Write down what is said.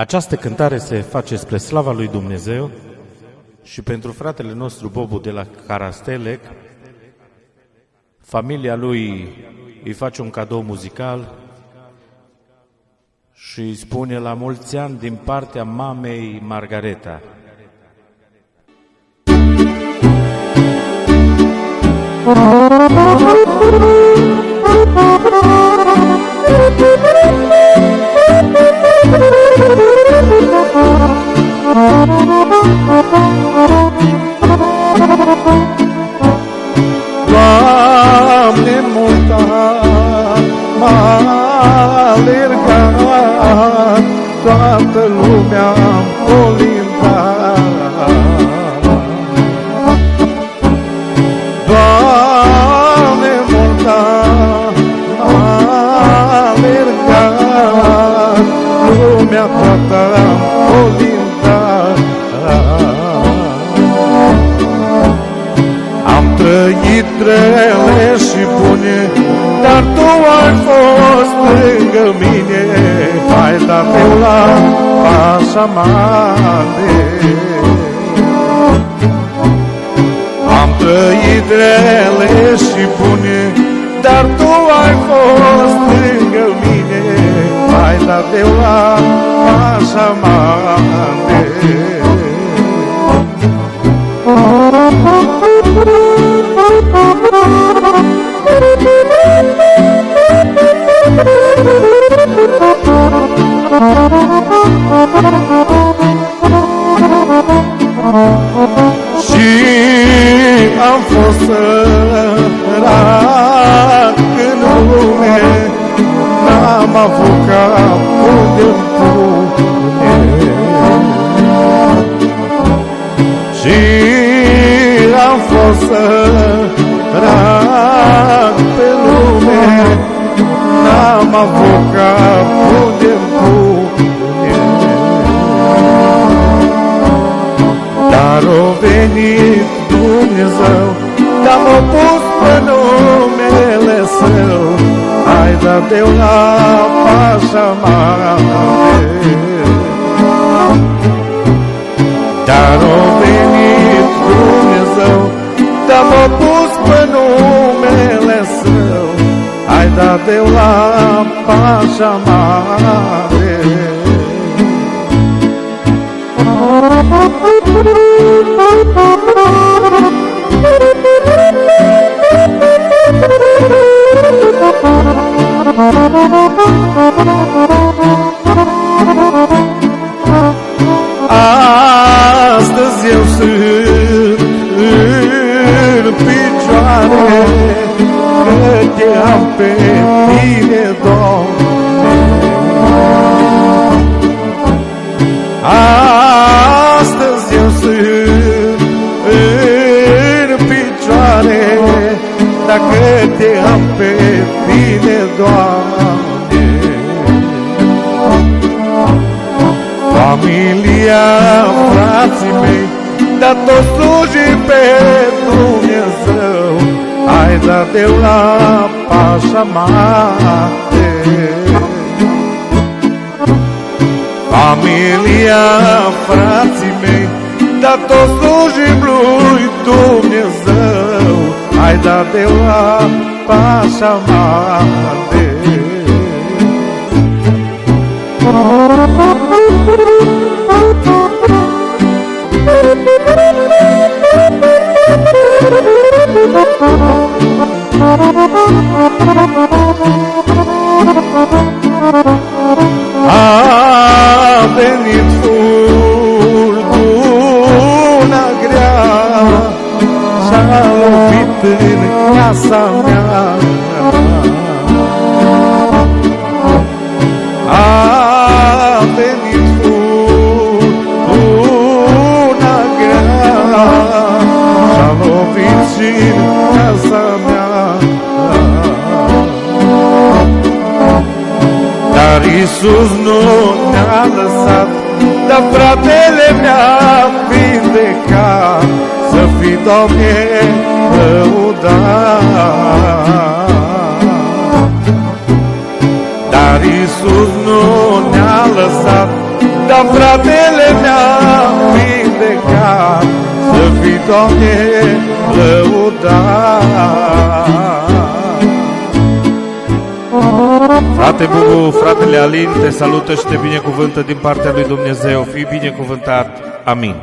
Această cântare se face spre slava lui Dumnezeu și pentru fratele nostru Bobu de la Carastelec. Familia lui îi face un cadou muzical și îi spune la mulți ani din partea mamei Margareta. Doamne, multă m-a alergat, toată lumea o limbat. Doamne, multă m-a alergat, lumea toată o limbat. Am trăit grele și bune, dar Tu ai fost lângă mine. Hai da-te la pașa mare. Am trăit grele și bune, dar Tu ai fost lângă mine. Hai da-te la pașa mare. Și am fost sărac în lume, n-am avut capul de-mi pune. Și am fost sărac pe lume, n-am avut capul de-mi pune. Dar o venit Dumnezeu, dar m-a pus pe numele Său. Hai da-te la pașa mare. Dar o venit Dumnezeu, dar m-a pus pe numele Său. Hai da-te la pașa mare. Astăzi eu sunt în picioare, că Te am pe Tine, Doamne. Astăzi eu sunt în picioare, dacă Te am pe Tine, Doamne. Familia, frații mei, dar toți slujim pe Dumnezeu. Hai da-te la pașa mare. Familia, frații mei, dar toți slujim lui Dumnezeu. Hai da-te la pașa mare. A venit furtuna grea și-a lovit în casa mea. A venit furtuna grea și-a lovit și în casa mea. Dar Iisus nu ne-a lăsat, dar fratele mi-a vindecat. Să fii, Doamne, lăudat. Dar Iisus nu ne-a lăsat, dar fratele mi-a vindecat. Să fii, Doamne, lăudat. Frate Bubu, fratele Alin te salută și te binecuvântă din partea lui Dumnezeu. Fii binecuvântat. Amin.